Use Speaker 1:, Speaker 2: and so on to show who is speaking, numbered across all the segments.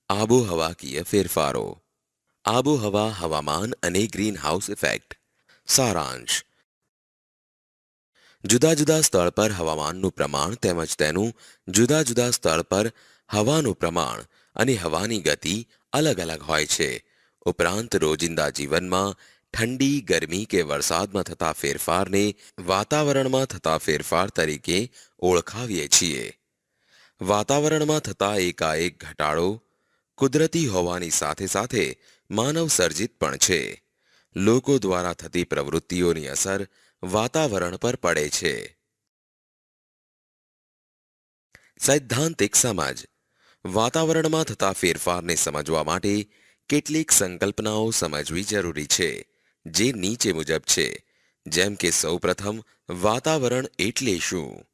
Speaker 1: આબોહવાકીય ફેરફારો. આબોહવા, હવામાન અને ગ્રીનહાઉસ ઇફેક્ટ. સારાંશ. જુદા જુદા સ્થળ પર હવામાનનું પ્રમાણ તેમજ તેનું જુદા જુદા સ્થળ પર હવાનું પ્રમાણ અને હવાની ગતિ અલગ અલગ હોય છે. ઉપરાંત રોજિંદા જીવનમાં ઠંડી, ગરમી કે વરસાદમાં થતા ફેરફારને વાતાવરણમાં થતા ફેરફાર તરીકે ઓળખાવીએ છીએ. વાતાવરણમાં થતા એકાએક ઘટાડો કુદરતી હોવાની સાથે સાથે માનવ સર્જિત પણ છે. લોકો દ્વારા થતી પ્રવૃત્તિઓની અસર વાતાવરણ પર પડે છે. સૈદ્ધાંતિક સમજ. વાતાવરણમાં થતા ફેરફારને સમજવા માટે કેટલીક સંકલ્પનાઓ સમજવી જરૂરી છે, જે નીચે મુજબ છે. જેમ કે સૌપ્રથમ વાતાવરણ એટલે શું?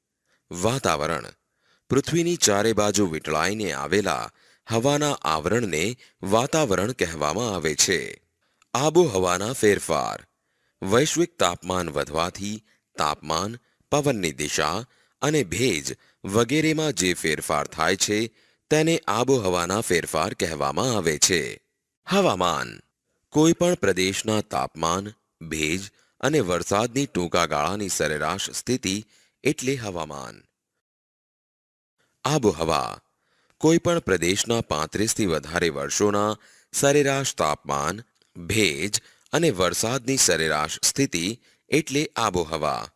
Speaker 1: વાતાવરણ પૃથ્વીની ચારે બાજુ વીંટળાઈને આવેલા હવાના આવરણને વાતાવરણ કહેવામાં આવે છે. આબોહવાના ફેરફાર. વૈશ્વિક તાપમાન વધવાથી તાપમાન, પવનની દિશા અને ભેજ વગેરેમાં જે ફેરફાર થાય છે તેને આબોહવાના ફેરફાર કહેવામાં આવે છે. હવામાન કોઈ પણ પ્રદેશના તાપમાન, ભેજ અને વરસાદની ટૂંકા ગાળાની સરેરાશ સ્થિતિ એટલે હવામાન. આબોહવા કોઈ પણ પ્રદેશના 35થી વધારે વર્ષોના સરેરાશ તાપમાન, ભેજ અને વરસાદની સરેરાશ સ્થિતિ એટલે આબોહવા.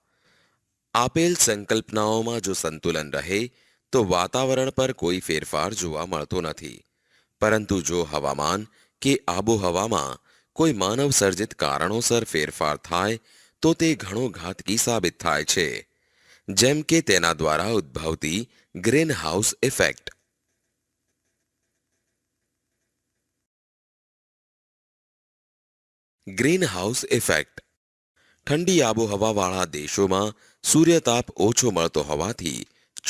Speaker 1: આપેલ સંકલ્પનાઓમાં જો સંતુલન રહે તો વાતાવરણ પર કોઈ ફેરફાર જોવા મળતો નથી. પરંતુ જો હવામાન કે આબોહવામાં કોઈ માનવ સર્જિત કારણોસર ફેરફાર થાય તો તે ઘણો ઘાતકી સાબિત થાય છે. જેમ કે તેના દ્વારા ઉદ્ભવતી ગ્રીનહાઉસ ઇફેક્ટ. Greenhouse effect. ઠંડી આબોહવાવાળા દેશોમાં સૂર્યતાપ ઓછો મળતો હોવાથી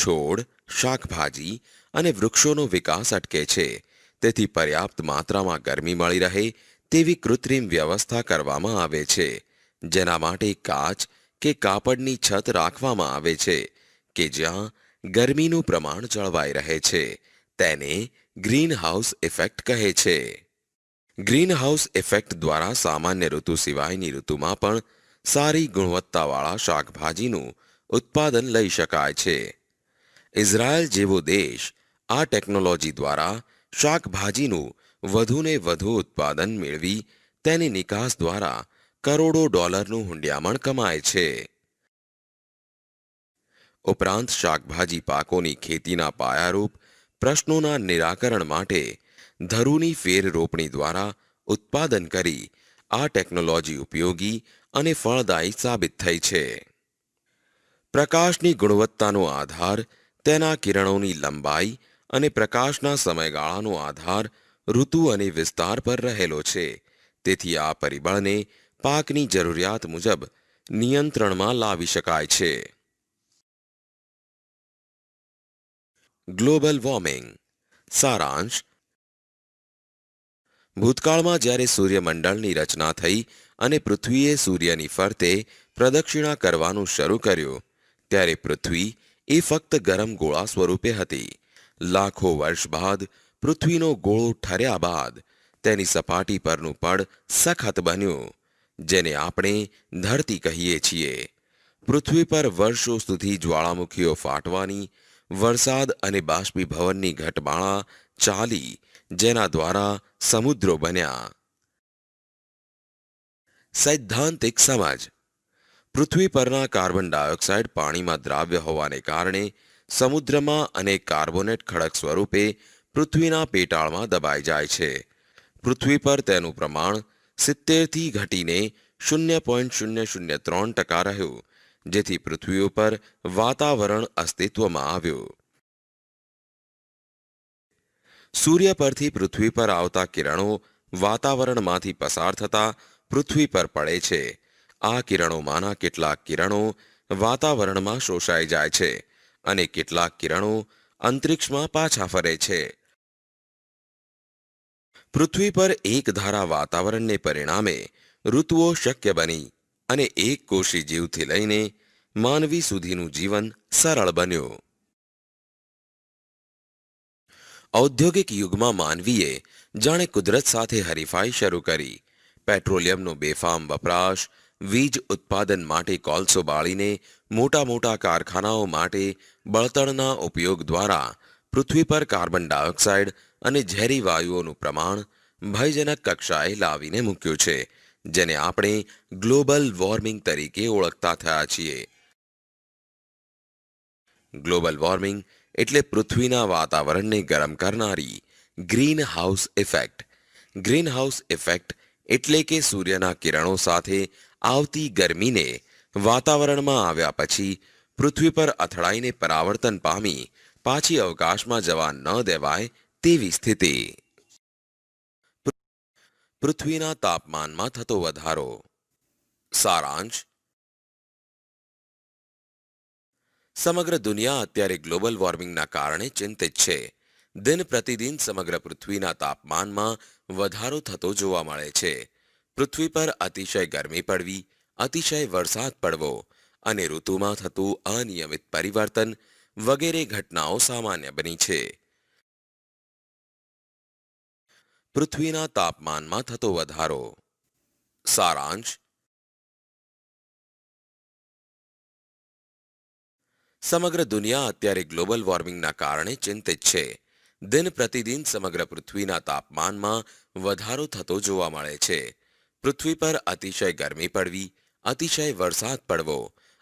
Speaker 1: છોડ, શાકભાજી અને વૃક્ષોનો વિકાસ અટકે છે. તેથી પર્યાપ્ત માત્રામાં ગરમી મળી રહે તેવી કૃત્રિમ વ્યવસ્થા કરવામાં આવે છે, જેના માટે કાચ કે કાપડની છત રાખવામાં આવે છે કે જ્યાં ગરમીનું પ્રમાણ જળવાઈ રહે છે. તેને ગ્રીનહાઉસ ઇફેક્ટ કહે છે. ગ્રીનહાઉસ ઇફેક્ટ દ્વારા સામાન્ય ઋતુ સિવાયની ઋતુમાં પણ સારી ગુણવત્તાવાળા શાકભાજીનું ઉત્પાદન લઈ શકાય છે. ઇઝરાયલ જેવો દેશ આ ટેકનોલોજી દ્વારા શાકભાજીનું વધુને વધુ ઉત્પાદન મેળવી તેની નિકાસ દ્વારા કરોડો ડોલરનું હુંડિયામણ કમાય છે. ઉપરાંત શાકભાજી પાકોની ખેતીના પાયારૂપ પ્રશ્નોના નિરાકરણ માટે ધરુની ફેર રોપણી દ્વારા ઉત્પાદન કરી આ ટેકનોલોજી ઉપયોગી અને ફળદાયી સાબિત થઈ છે. પ્રકાશની ગુણવત્તાનો આધાર તેના કિરણોની લંબાઈ અને પ્રકાશના સમયગાળાનો આધાર ઋતુ અને વિસ્તાર પર રહેલો છે. તેથી આ પરિબળને પાકની જરૂરિયાત મુજબ નિયંત્રણમાં લાવી શકાય છે. Global warming. સારાંશ. ભૂતકાળમાં જ્યારે સૂર્યમંડળની રચના થઈ અને પૃથ્વીએ સૂર્યની ફરતે પ્રદક્ષિણા કરવાનું શરૂ કર્યું ત્યારે પૃથ્વી એ ફક્ત ગરમ ગોળા સ્વરૂપે હતી. લાખો વર્ષ બાદ પૃથ્વીનો ગોળો ઠર્યા બાદ તેની સપાટી પરનું પડ સખત બન્યું, જેને આપણે ધરતી કહીએ છીએ. પૃથ્વી પર વર્ષો સુધી જ્વાળામુખીઓ ફાટવાની, વરસાદ અને બાષ્પીભવનની ઘટમાળા ચાલી, જેના દ્વારા સમુદ્રો બન્યા. સૈદ્ધાંતિક સમજ. પૃથ્વી પરના કાર્બન ડાયોક્સાઇડ પાણીમાં દ્રાવ્ય હોવાને કારણે સમુદ્રમાં અને કાર્બોનેટ ખડક સ્વરૂપે પૃથ્વીના પેટાળમાં દબાઈ જાય છે. પૃથ્વી પર તેનું પ્રમાણ 70થી ઘટીને 0.003% રહ્યું, જેથી પૃથ્વી ઉપર વાતાવરણ અસ્તિત્વમાં આવ્યું. સૂર્ય પરથી પૃથ્વી પર આવતા કિરણો વાતાવરણમાંથી પસાર થતા પૃથ્વી પર પડે છે. આ કિરણોમાંના કેટલાક કિરણો વાતાવરણમાં શોષાઈ જાય છે અને કેટલાક કિરણો અંતરિક્ષમાં પાછા ફરે છે. પૃથ્વી પર એકધારા વાતાવરણને પરિણામે ઋતુઓ શક્ય બની અને એક કોષી જીવથી લઈને માનવી સુધીનું જીવન સરળ બન્યું. ઔદ્યોગિક યુગમાં માનવીએ જાણે કુદરત સાથે હરીફાઈ શરૂ કરી. પેટ્રોલિયમનો બેફામ વપરાશ, વીજ ઉત્પાદન માટે કોલસો બાળીને મોટા મોટા કારખાનાઓ માટે બળતણના ઉપયોગ દ્વારા પૃથ્વી પર કાર્બન ડાયોક્સાઇડ અને ઝેરી વાયુઓનું પ્રમાણ ભયજનક કક્ષાએ લાવીને મૂક્યું છે, જેને આપણે ગ્લોબલ વોર્મિંગ તરીકે ઓળખતા થયા છીએ. ગ્લોબલ વોર્મિંગ એટલે પૃથ્વીના વાતાવરણને ગરમ કરનારી green house effect. Green house effect એટલે કે સૂર્યના કિરણો સાથે આવતી ગરમીને વાતાવરણમાં આવ્યા પછી પૃથ્વી પર અથડાઈને પરાવર્તન પામી પાછી અવકાશમાં જવા ન દેવાય તેવી સ્થિતિ. પૃથ્વીના તાપમાનમાં થતો વધારો. સારાંશ: સમગ્ર દુનિયા અત્યારે ગ્લોબલ વોર્મિંગના કારણે ચિંતિત છે. દિન પ્રતિદિન સમગ્ર પૃથ્વીના તાપમાનમાં વધારો થતો જોવા મળે છે. પૃથ્વી પર અતિશય ગરમી પડવી, અતિશય વરસાદ પડવો અને ઋતુમાં થતું અનિયમિત પરિવર્તન વગેરે ઘટનાઓ સામાન્ય બની છે. પૃથ્વીના તાપમાનમાં થતો વધારો. સારાંશ: સમગ્ર દુનિયા અત્યારે ગ્લોબલ વોર્મિંગના કારણે ચિંતિત છે. દિન પ્રતિદિન સમગ્ર પૃથ્વીના તાપમાનમાં વધારો થતો જોવા મળે છે. પૃથ્વી પર અતિશય ગરમી પડવી, અતિશય વરસાદ પડવો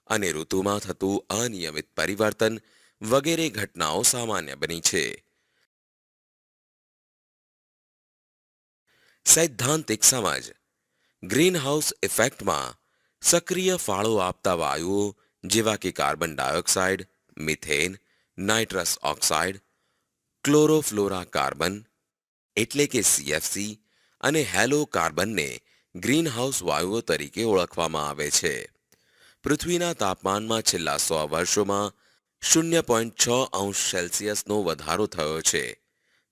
Speaker 1: અને ઋતુમાં થતું અનિયમિત પરિવર્તન વગેરે ઘટનાઓ સામાન્ય બની છે. સૈદ્ધાંતિક સમજ. ગ્રીનહાઉસ ઇફેક્ટમાં સક્રિય ફાળો આપતા વાયુઓ જેવા કે carbon dioxide, methane, nitrous oxide, chlorofluoro carbon એટલે કે CFC અને હેલો કાર્બનને ગ્રીનહાઉસ વાયુઓ તરીકે ઓળખવામાં આવે છે. પૃથ્વીના તાપમાનમાં છેલ્લા 100 વર્ષોમાં 0.6°C વધારો થયો છે.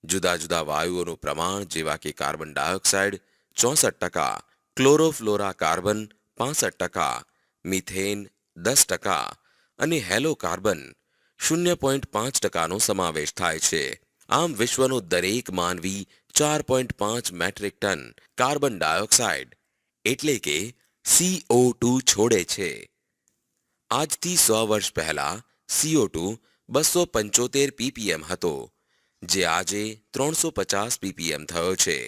Speaker 1: જુદા જુદા વાયુઓનું પ્રમાણ જેવા કે કાર્બન ડાયોક્સાઇડ 64%, ક્લોરોફ્લોરા કાર્બન 65%, મિથેન 10% અને હેલો કાર્બન 0.5%નો સમાવેશ થાય છે. આમ વિશ્વનો દરેક માનવી 4.5 મેટ્રિક ટન કાર્બન ડાયોક્સાઇડ એટલે કે CO2 છોડે છે. આજથી 100 વર્ષ પહેલા CO2 275 ppm હતો, જે આજે 350 ppm થયો છે.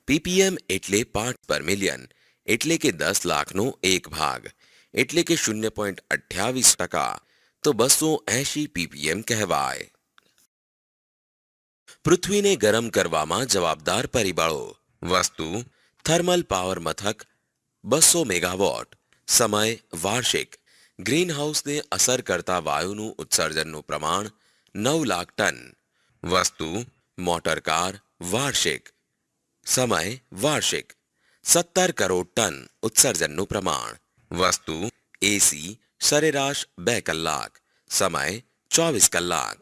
Speaker 1: ppm એટલે પાર્ટ પર મિલિયન એટલે કે 10 લાખનો એક ભાગ એટલે કે 0.28%, તો 280 ppm કહેવાય. પૃથ્વીને ગરમ કરવામાં જવાબદાર પરિબળો. વસ્તુ: થર્મલ પાવર મથક 200 મેગાવોટ. સમય: વાર્ષિક. ગ્રીનહાઉસને અસર કરતા વાયુનું ઉત્સર્જનનું પ્રમાણ 9 લાખ ટન. વસ્તુ: મોટર કાર. વાર્ષિક. સમય: વાર્ષિક. 17 કરોડ ટન ઉત્સર્જનનું પ્રમાણ. વસ્તુ: એસી સરેરાશ 2 કલાક. સમય: 24 કલાક.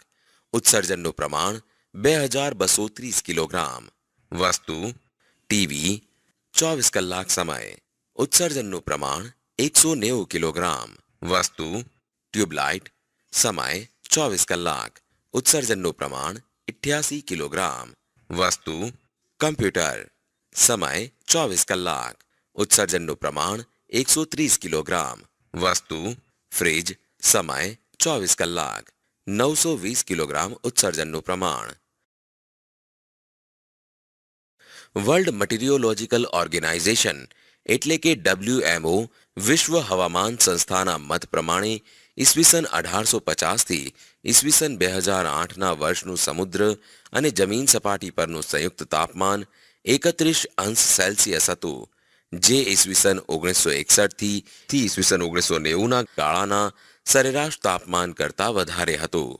Speaker 1: ઉત્સર્જનનું પ્રમાણ 2230 કિલોગ્રામ. વસ્તુ: ટીવી 24 કલાક. સમય: ઉત્સર્જનનું પ્રમાણ 190 કિલોગ્રામ. વસ્તુ: ટ્યુબલાઇટ. સમય: 24 કલાક. ઉત્સર્જનનું પ્રમાણ 88 કિલોગ્રામ. વસ્તુ: કમ્પ્યુટર. સમય: 24 કલાક. ઉત્સર્જનનું પ્રમાણ 130 કિલોગ્રામ. વસ્તુ: ફ્રિજ. સમય: 24 કલાક. 920 કિલોગ્રામ ઉત્સર્જનનું પ્રમાણ. વર્લ્ડ મટીરિયોલોજીકલ ઓર્ગેનાઇઝેશન એટલે કે WMO વિશ્વ હવામાન સંસ્થાના મત પ્રમાણે ઈસવીસન 1850 થી ઈસવીસન 2008ના વર્ષનું સમુદ્ર અને જમીન સપાટી પરનું સંયુક્ત તાપમાન 31°C હતું, જે ઈસવીસન 1961 થી ઈસવીસન 1990ના ગાળાના સરેરાશ તાપમાન કરતાં વધારે હતું.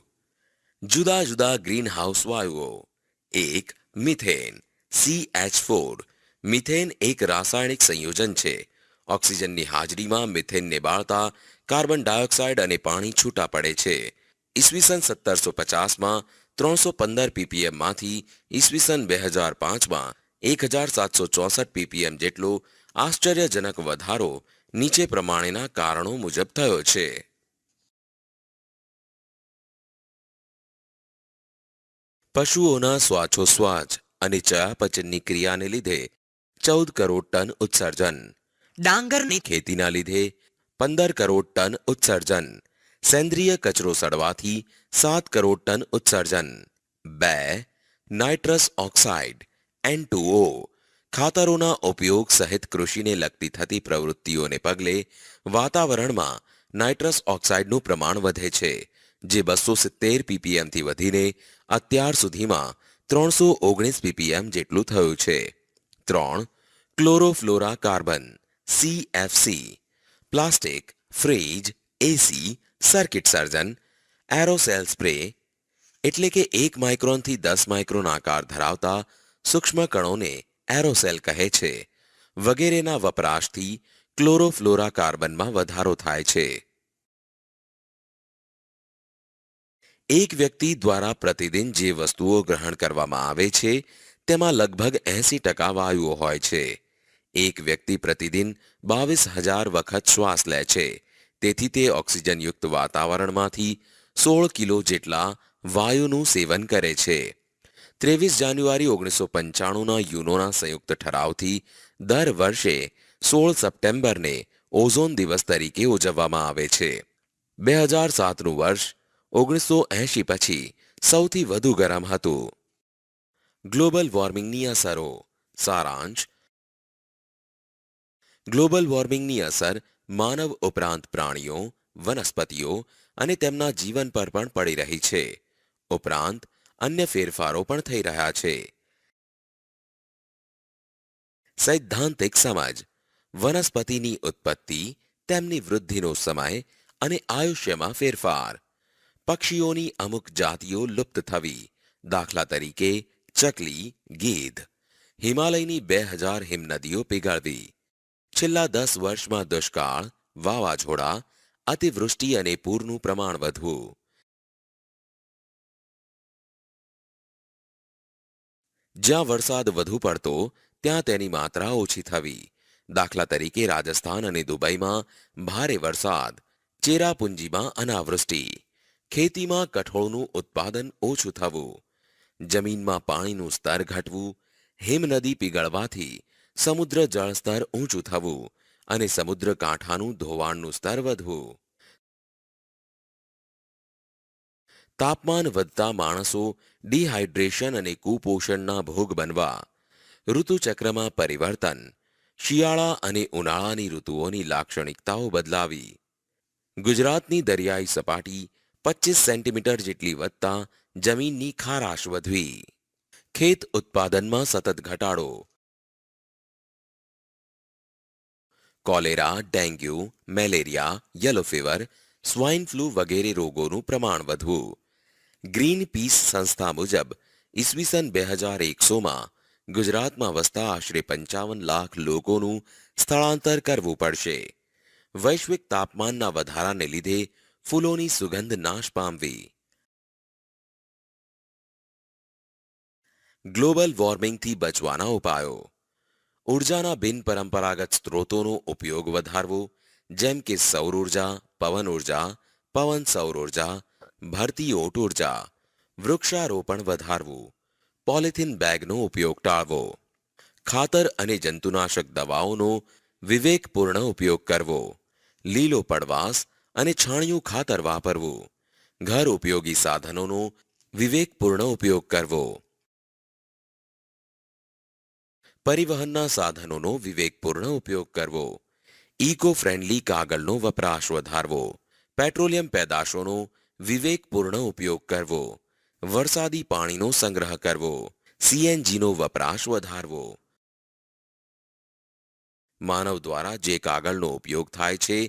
Speaker 1: જુદા જુદા ગ્રીનહાઉસ વાયુઓ. 1. Methane CH4. મિથેન એક રાસાયણિક સંયોજન છે. ઓક્સિજનની હાજરીમાં મિથેનને બાળતા કાર્બન ડાયોક્સાઇડ અને પાણી છૂટા પડે છે. ઈસવીસન 1750માં 315 ppm માંથી ઈસવીસન 2005માં 1764 ppm જેટલો આશ્ચર્યજનક વધારો નીચે પ્રમાણેના કારણો મુજબ થયો છે. પશુઓના શ્વાસોશ્વાસ અને ચયાપચયની ક્રિયાને લીધે 14 કરોડ ટન ઉત્સર્જન, ડાંગરની ખેતીના લીધે 15 કરોડ ટન ઉત્સર્જન, સેન્દ્રિય કચરો સડવાથી 7 કરોડ ટન ઉત્સર્જન. 2. નાઇટ્રસ ઓક્સાઇડ N2O ખાતરોના ઉપયોગ સહિત કૃષિને લગતી થતી પ્રવૃત્તિઓને પગલે વાતાવરણમાં નાઇટ્રસ ઓક્સાઇડનું પ્રમાણ વધે છે, જે 270 ppmથી વધીને અત્યાર સુધીમાં 319 ppm જેટલું થયું છે. 3. ક્લોરોફ્લોરા કાર્બન CFC પ્લાસ્ટિક, ફ્રીજ, એસી, સર્કિટ સર્જન, એરોસેલ સ્પ્રે એટલે કે 1 માઇક્રોનથી 10 માઇક્રોન આકાર ધરાવતા સૂક્ષ્મ કણોને એરોસેલ કહે છે, વગેરેના વપરાશથી ક્લોરોફ્લોરા કાર્બનમાં વધારો થાય છે. એક વ્યક્તિ દ્વારા પ્રતિદિન જે વસ્તુઓ ગ્રહણ કરવામાં આવે છે તેમાં લગભગ 80% વાયુઓ હોય છે. એક વ્યક્તિ પ્રતિદિન 22,000 વખત શ્વાસ લે છે, તેથી તે ઓક્સિજનયુક્ત વાતાવરણમાંથી 16 કિલો જેટલા વાયુનું સેવન કરે છે. 23 જાન્યુઆરી 1995ના યુનોના સંયુક્ત ઠરાવથી દર વર્ષે 16 સપ્ટેમ્બરને ઓઝોન દિવસ તરીકે ઉજવવામાં આવે છે. 2007નું વર્ષ 1980 પછી સૌથી વધુ ગરમ હતું. ગ્લોબલ વોર્મિંગની અસરો. સારાંશ. ગ્લોબલ વોર્મિંગની અસર માનવ ઉપરાંત પ્રાણીઓ, વનસ્પતિઓ અને તેમના જીવન પર પણ પડી રહી છે. ઉપરાંત અન્ય ફેરફારો પણ થઈ રહ્યા છે. સૈદ્ધાંતિક સમજ. વનસ્પતિની ઉત્પત્તિ, તેમની વૃદ્ધિનો સમય અને આયુષ્યમાં ફેરફાર. પક્ષીઓની અમુક જાતિઓ લુપ્ત થવી, દાખલા તરીકે ચકલી, ગીધ. હિમાલયની 2000 હિમનદીઓ પીગળવી. છેલ્લા 10 વર્ષમાં દુષ્કાળ, વાવાઝોડા, અતિવૃષ્ટિ અને પૂરનું પ્રમાણ વધવું. જ્યાં વરસાદ વધુ પડતો ત્યાં તેની માત્રા ઓછી થવી, દાખલા તરીકે રાજસ્થાન અને દુબઈમાં ભારે વરસાદ, ચેરાપુંજીમાં અનાવૃષ્ટિ. ખેતીમાં કઠોળનું ઉત્પાદન ઓછું થવું, જમીનમાં પાણીનું સ્તર ઘટવું, હિમનદી પીગળવાથી સમુદ્ર જળસ્તર ઊંચું થવું અને સમુદ્ર કાંઠાનું ધોવાણનું સ્તર વધવું. તાપમાન વધતા માણસો ડિહાઇડ્રેશન અને કુપોષણના ભોગ બનવા. ઋતુચક્રમાં પરિવર્તન. શિયાળા અને ઉનાળાની ઋતુઓની લાક્ષણિકતાઓ બદલાવી. ગુજરાતની દરિયાઈ સપાટી 25 સેન્ટીમીટર જેટલી વધતા જમીનની ખારાશ વધવી. ખેત ઉત્પાદનમાં સતત ઘટાડો. Cholera, dengue, malaria, yellow fever, swine flu વગેરે રોગોનું પ્રમાણ વધવું. ગ્રીન પીસ સંસ્થા મુજબ ઈસવીસન 2100માં ગુજરાતમાં વસતા આશરે 55 લાખ લોકોનું સ્થળાંતર કરવું પડશે. વૈશ્વિક તાપમાનના વધારાને લીધે ફૂલોની સુગંધ નાશ પામવી. ગ્લોબલ વોર્મિંગથી બચવાના ઉપાયો. ઉર્જાના બિનપરંપરાગત સ્ત્રોતોનો ઉપયોગ વધારવો, જેમ કે સૌર ઉર્જા, પવન ઉર્જા, પવન સૌર ઉર્જા, ભરતી ઓટ ઉર્જા. વૃક્ષારોપણ વધારવું. પોલિથીન બેગનો ઉપયોગ ટાળવો. ખાતર અને જંતુનાશક દવાઓનો વિવેકપૂર્ણ ઉપયોગ કરવો. લીલો પડવાશ અને છાણિયું ખાતર વાપરવું. ઘર ઉપયોગી સાધનોનો વિવેકપૂર્ણ ઉપયોગ કરવો. પરિવહનના સાધનોનો વિવેકપૂર્ણ ઉપયોગ કરવો. ઇકો ફ્રેન્ડલી કાગળનો વપરાશ વધારવો. પેટ્રોલિયમ પેદાશોનો વિવેકપૂર્ણ ઉપયોગ કરવો. વરસાદી પાણીનો સંગ્રહ કરવો. સીએનજીનો વપરાશ વધારવો. માનવ દ્વારા જે કાગળનો ઉપયોગ થાય છે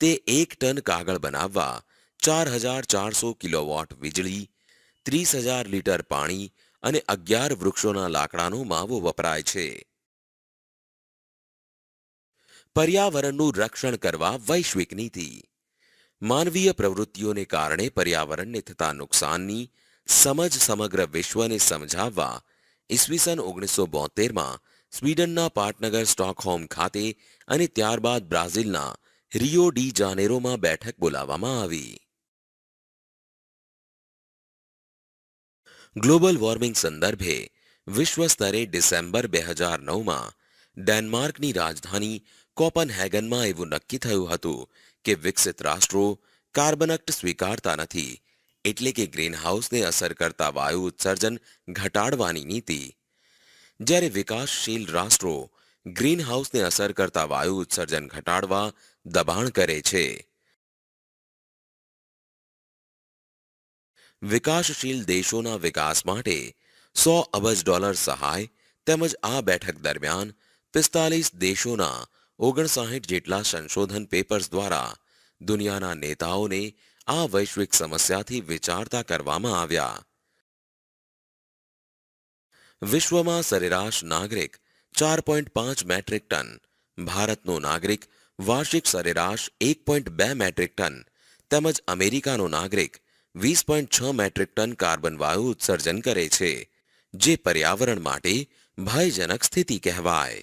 Speaker 1: તે 1 ટન કાગળ બનાવવા 4400 કિલોવોટ વીજળી, 30,000 લીટર પાણી અને 11 વૃક્ષોના લાકડાનો માવો વપરાય છે. પર્યાવરણનું રક્ષણ કરવા વૈશ્વિક નીતિ. માનવીય પ્રવૃત્તિઓને કારણે પર્યાવરણને થતા નુકસાનની સમજ સમગ્ર વિશ્વને સમજાવવા ઈસવીસન 1972માં સ્વીડનના પાટનગર સ્ટોકહોમ ખાતે અને ત્યારબાદ બ્રાઝિલના રિયો ડી જાનેરોમાં બેઠક બોલાવવામાં આવી. ગ્લોબલ વોર્મિંગ સંદર્ભે વિશ્વ સ્તરે ડિસેમ્બર 2009માં ડેનમાર્કની રાજધાની કોપનહેગનમાં એવું નક્કી થયું હતું કે વિકસિત રાષ્ટ્રો કાર્બન એક્ટ સ્વીકારતા નથી, એટલે કે ગ્રીનહાઉસને અસર કરતા વાયુ ઉત્સર્જન ઘટાડવાની નીતિ. જ્યારે વિકાસશીલ રાષ્ટ્રો ગ્રીનહાઉસને અસર કરતા વાયુ ઉત્સર્જન ઘટાડવા દબાણ કરે છે. વિકાસશીલ દેશોના વિકાસ માટે $100 અબજ સહાય તેમજ આ બેઠક દરમિયાન 45 દેશોના 59 જેટલા સંશોધન પેપર્સ દ્વારા દુનિયાના નેતાઓને આ વૈશ્વિક સમસ્યાથી વિચારતા કરવામાં આવ્યા. વિશ્વમાં સરેરાશ નાગરિક 4.5 મેટ્રિક ટન, ભારતનો નાગરિક વાર્ષિક સરેરાશ 1.2 મેટ્રિક ટન તેમજ અમેરિકાનો નાગરિક 20.6 મેટ્રિક ટન કાર્બન વાયુ ઉત્સર્જન કરે છે, જે પર્યાવરણ માટે ભયજનક સ્થિતિ કહેવાય.